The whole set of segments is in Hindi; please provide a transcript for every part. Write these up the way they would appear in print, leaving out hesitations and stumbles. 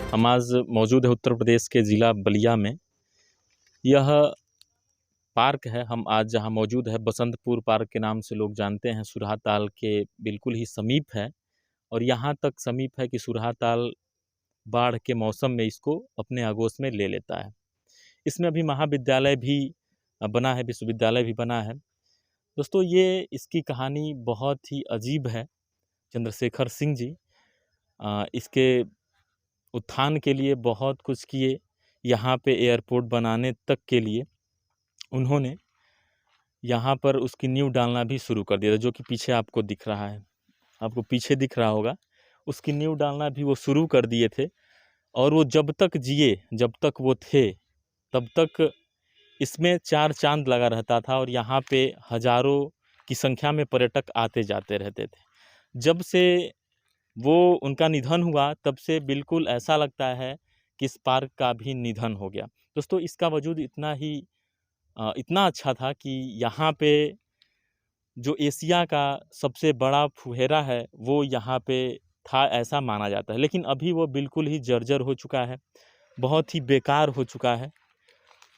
हम आज मौजूद है उत्तर प्रदेश के ज़िला बलिया में। यह पार्क है, हम आज जहाँ मौजूद है बसंतपुर पार्क के नाम से लोग जानते हैं। सुरहा ताल के बिल्कुल ही समीप है और यहाँ तक समीप है कि सुरहा ताल बाढ़ के मौसम में इसको अपने आगोश में ले लेता है। इसमें अभी महाविद्यालय भी बना है, विश्वविद्यालय भी बना है। दोस्तों, ये इसकी कहानी बहुत ही अजीब है। चंद्रशेखर सिंह जी इसके उत्थान के लिए बहुत कुछ किए। यहाँ पे एयरपोर्ट बनाने तक के लिए उन्होंने यहाँ पर उसकी नींव डालना भी शुरू कर दिया था, जो कि पीछे आपको दिख रहा है, आपको पीछे दिख रहा होगा। उसकी नींव डालना भी वो शुरू कर दिए थे और वो जब तक जिए, जब तक वो थे, तब तक इसमें चार चांद लगा रहता था और यहाँ पे हजारों की संख्या में पर्यटक आते जाते रहते थे। जब से वो उनका निधन हुआ, तब से बिल्कुल ऐसा लगता है कि इस पार्क का भी निधन हो गया। दोस्तों, इसका वजूद इतना अच्छा था कि यहाँ पे जो एशिया का सबसे बड़ा फुहेरा है वो यहाँ पे था, ऐसा माना जाता है। लेकिन अभी वो बिल्कुल ही जर्जर हो चुका है, बहुत ही बेकार हो चुका है,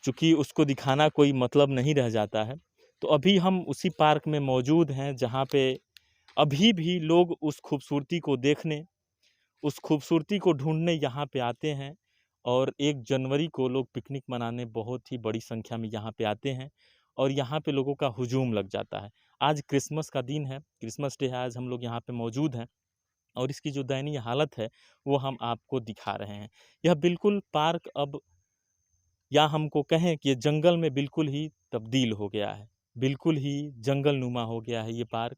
चूँकि उसको दिखाना कोई मतलब नहीं रह जाता है। तो अभी हम उसी पार्क में मौजूद हैं जहाँ पे अभी भी लोग उस खूबसूरती को देखने, उस खूबसूरती को ढूंढने यहाँ पे आते हैं। और 1 जनवरी को लोग पिकनिक मनाने बहुत ही बड़ी संख्या में यहाँ पे आते हैं और यहाँ पे लोगों का हुजूम लग जाता है। आज क्रिसमस का दिन है, क्रिसमस डे है, आज हम लोग यहाँ पे मौजूद हैं और इसकी जो दयनीय हालत है वो हम आपको दिखा रहे हैं। यह बिल्कुल पार्क अब, या हमको कहें कि ये जंगल में बिल्कुल ही तब्दील हो गया है, बिल्कुल ही जंगल नुमा हो गया है ये पार्क।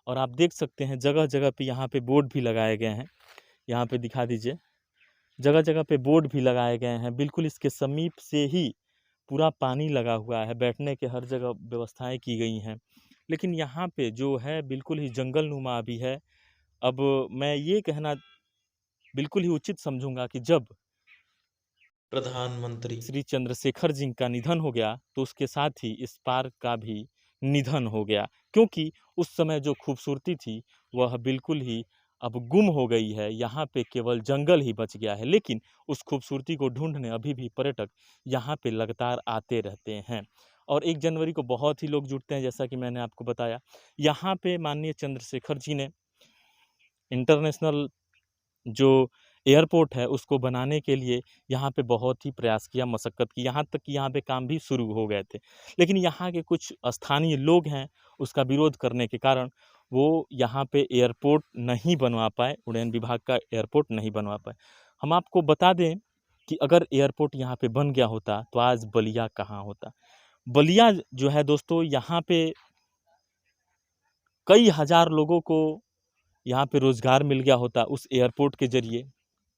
और आप देख सकते हैं जगह जगह पे यहाँ पे बोर्ड भी लगाए गए हैं, यहाँ पे दिखा दीजिए, जगह जगह पे बोर्ड भी लगाए गए हैं। बिल्कुल इसके समीप से ही पूरा पानी लगा हुआ है, बैठने के हर जगह व्यवस्थाएं की गई हैं, लेकिन यहाँ पे जो है बिल्कुल ही जंगल नुमा भी है। अब मैं ये कहना बिल्कुल ही उचित समझूंगा कि जब प्रधानमंत्री श्री चंद्रशेखर जी का निधन हो गया तो उसके साथ ही इस पार्क का भी निधन हो गया, क्योंकि उस समय जो खूबसूरती थी वह बिल्कुल ही अब गुम हो गई है। यहाँ पे केवल जंगल ही बच गया है, लेकिन उस खूबसूरती को ढूंढने अभी भी पर्यटक यहाँ पे लगातार आते रहते हैं। और 1 जनवरी को बहुत ही लोग जुटते हैं, जैसा कि मैंने आपको बताया। यहाँ पे माननीय चंद्रशेखर जी ने इंटरनेशनल जो एयरपोर्ट है उसको बनाने के लिए यहाँ पे बहुत ही प्रयास किया, मशक्क़त की, यहाँ तक कि यहाँ पे काम भी शुरू हो गए थे। लेकिन यहाँ के कुछ स्थानीय लोग हैं, उसका विरोध करने के कारण वो यहाँ पे एयरपोर्ट नहीं बनवा पाए, उड़ान विभाग का एयरपोर्ट नहीं बनवा पाए। हम आपको बता दें कि अगर एयरपोर्ट यहाँ पे बन गया होता तो आज बलिया कहाँ होता। बलिया जो है दोस्तों, यहाँ पे कई हज़ार लोगों को यहाँ पे रोज़गार मिल गया होता उस एयरपोर्ट के ज़रिए।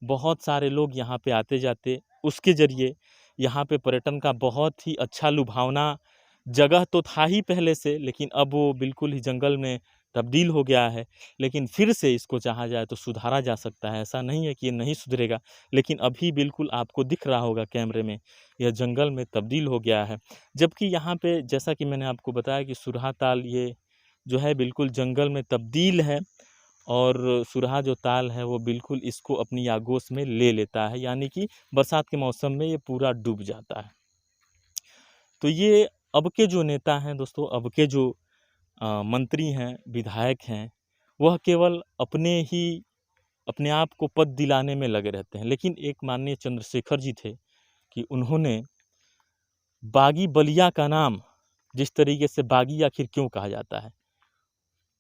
बहुत सारे लोग यहाँ पे आते जाते उसके ज़रिए। यहाँ पे पर्यटन का बहुत ही अच्छा लुभावना जगह तो था ही पहले से, लेकिन अब वो बिल्कुल ही जंगल में तब्दील हो गया है। लेकिन फिर से इसको चाहा जाए तो सुधारा जा सकता है, ऐसा नहीं है कि ये नहीं सुधरेगा। लेकिन अभी बिल्कुल आपको दिख रहा होगा कैमरे में, यह जंगल में तब्दील हो गया है। जबकि यहाँ पे जैसा कि मैंने आपको बताया कि सुरहा ताल ये जो है बिल्कुल जंगल में तब्दील है और सुरहा जो ताल है वो बिल्कुल इसको अपनी आगोश में ले लेता है, यानी कि बरसात के मौसम में ये पूरा डूब जाता है। तो ये अब के जो नेता हैं दोस्तों, अब के जो मंत्री हैं, विधायक हैं, वह केवल अपने आप को पद दिलाने में लगे रहते हैं। लेकिन एक माननीय चंद्रशेखर जी थे कि उन्होंने बागी बलिया का नाम, जिस तरीके से बागी आखिर क्यों कहा जाता है,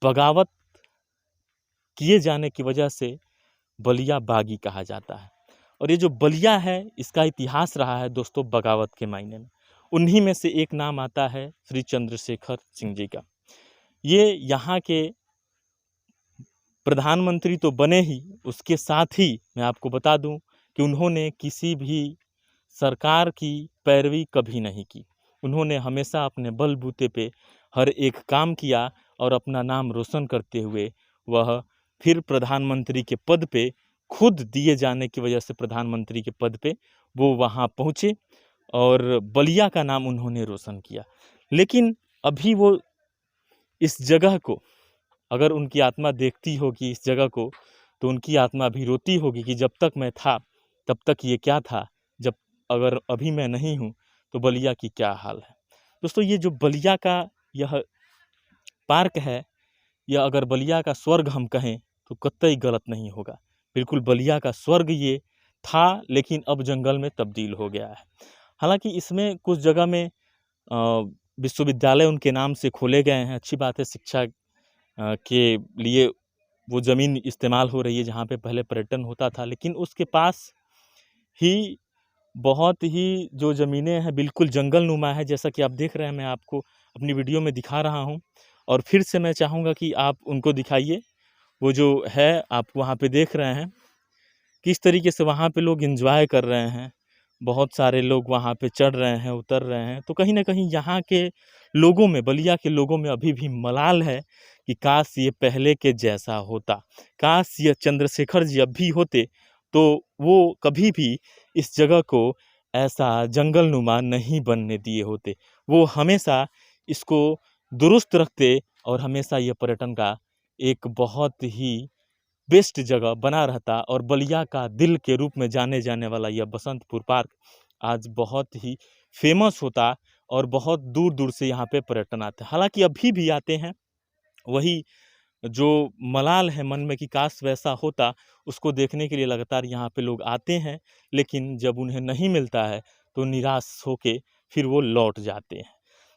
बगावत किए जाने की वजह से बलिया बागी कहा जाता है। और ये जो बलिया है इसका इतिहास रहा है दोस्तों बगावत के मायने में। उन्हीं में से एक नाम आता है श्री चंद्रशेखर सिंह जी का। ये यहाँ के प्रधानमंत्री तो बने ही, उसके साथ ही मैं आपको बता दूं कि उन्होंने किसी भी सरकार की पैरवी कभी नहीं की। उन्होंने हमेशा अपने बलबूते पे हर एक काम किया और अपना नाम रोशन करते हुए वह फिर प्रधानमंत्री के पद पे, खुद दिए जाने की वजह से प्रधानमंत्री के पद पे वो वहाँ पहुँचे और बलिया का नाम उन्होंने रोशन किया। लेकिन अभी वो इस जगह को अगर उनकी आत्मा देखती होगी इस जगह को तो उनकी आत्मा भी रोती होगी कि जब तक मैं था तब तक ये क्या था, जब अगर अभी मैं नहीं हूँ तो बलिया की क्या हाल है। दोस्तों, ये जो बलिया का यह पार्क है, या अगर बलिया का स्वर्ग हम कहें तो कतई गलत नहीं होगा। बिल्कुल बलिया का स्वर्ग ये था, लेकिन अब जंगल में तब्दील हो गया है। हालांकि इसमें कुछ जगह में विश्वविद्यालय उनके नाम से खोले गए हैं, अच्छी बात है, शिक्षा के लिए वो ज़मीन इस्तेमाल हो रही है जहाँ पे पहले पर्यटन होता था। लेकिन उसके पास ही बहुत ही जो ज़मीनें हैं बिल्कुल जंगल नुमा है, जैसा कि आप देख रहे हैं, मैं आपको अपनी वीडियो में दिखा रहा हूँ। और फिर से मैं चाहूँगा कि आप उनको दिखाइए, वो जो है आप वहाँ पे देख रहे हैं किस तरीके से वहाँ पे लोग एंजॉय कर रहे हैं। बहुत सारे लोग वहाँ पे चढ़ रहे हैं, उतर रहे हैं। तो कहीं न कहीं यहाँ के लोगों में, बलिया के लोगों में अभी भी मलाल है कि काश ये पहले के जैसा होता। काश ये चंद्रशेखर जी अब भी होते तो वो कभी भी इस जगह को ऐसा जंगलनुमा नहीं बनने दिए होते। वो हमेशा इसको दुरुस्त रखते और हमेशा ये पर्यटन का एक बहुत ही बेस्ट जगह बना रहता। और बलिया का दिल के रूप में जाने जाने वाला यह बसंतपुर पार्क आज बहुत ही फेमस होता और बहुत दूर दूर से यहाँ पे पर्यटन आते हैं। हालांकि अभी भी आते हैं, वही जो मलाल है मन में कि काश वैसा होता, उसको देखने के लिए लगातार यहाँ पे लोग आते हैं। लेकिन जब उन्हें नहीं मिलता है तो निराश होके फिर वो लौट जाते हैं।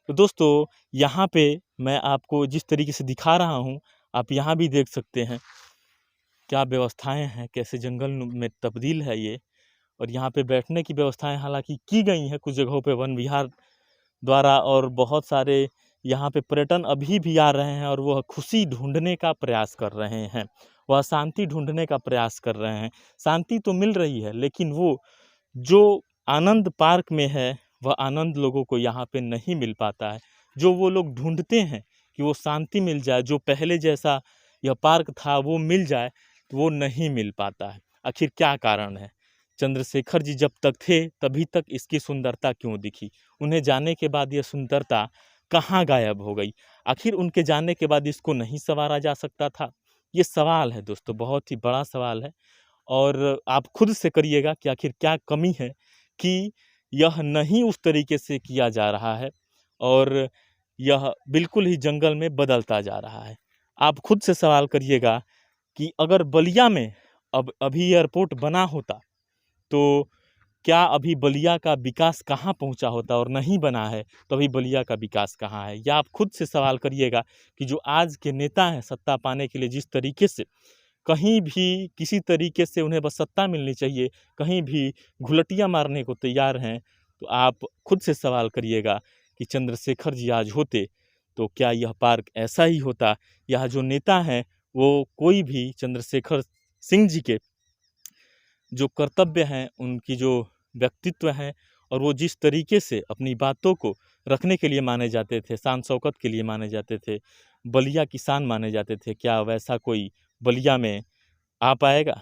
तो दोस्तों, यहाँ पे मैं आपको जिस तरीके से दिखा रहा हूँ, आप यहाँ भी देख सकते हैं क्या व्यवस्थाएं हैं, कैसे जंगल में तब्दील है ये। और यहाँ पे बैठने की व्यवस्थाएं हालांकि की गई हैं कुछ जगहों पे वन विहार द्वारा, और बहुत सारे यहाँ पे पर्यटन अभी भी आ रहे हैं और वह खुशी ढूंढने का प्रयास कर रहे हैं, वह शांति ढूंढने का प्रयास कर रहे हैं। शांति तो मिल रही है, लेकिन वो जो आनंद पार्क में है वह आनंद लोगों को यहाँ पे नहीं मिल पाता है। जो वो लोग ढूंढते हैं कि वो शांति मिल जाए, जो पहले जैसा यह पार्क था वो मिल जाए, तो वो नहीं मिल पाता है। आखिर क्या कारण है? चंद्रशेखर जी जब तक थे तभी तक इसकी सुंदरता क्यों दिखी? उन्हें जाने के बाद यह सुंदरता कहाँ गायब हो गई? आखिर उनके जाने के बाद इसको नहीं संवारा जा सकता था? ये सवाल है दोस्तों, बहुत ही बड़ा सवाल है। और आप खुद से करिएगा कि आखिर क्या कमी है कि यह नहीं उस तरीके से किया जा रहा है और यह बिल्कुल ही जंगल में बदलता जा रहा है। आप खुद से सवाल करिएगा कि अगर बलिया में अब अभी एयरपोर्ट बना होता तो क्या अभी बलिया का विकास कहाँ पहुँचा होता, और नहीं बना है तो अभी बलिया का विकास कहाँ है? या आप खुद से सवाल करिएगा कि जो आज के नेता हैं सत्ता पाने के लिए जिस तरीके से कहीं भी किसी तरीके से उन्हें बस सत्ता मिलनी चाहिए, कहीं भी घुलटियाँ मारने को तैयार हैं, तो आप खुद से सवाल करिएगा कि चंद्रशेखर जी आज होते तो क्या यह पार्क ऐसा ही होता? यह जो नेता हैं वो कोई भी चंद्रशेखर सिंह जी के जो कर्तव्य हैं, उनकी जो व्यक्तित्व हैं, और वो जिस तरीके से अपनी बातों को रखने के लिए माने जाते थे, शान शौकत के लिए माने जाते थे, बलिया की शान माने जाते थे, क्या वैसा कोई बलिया में आ पाएगा?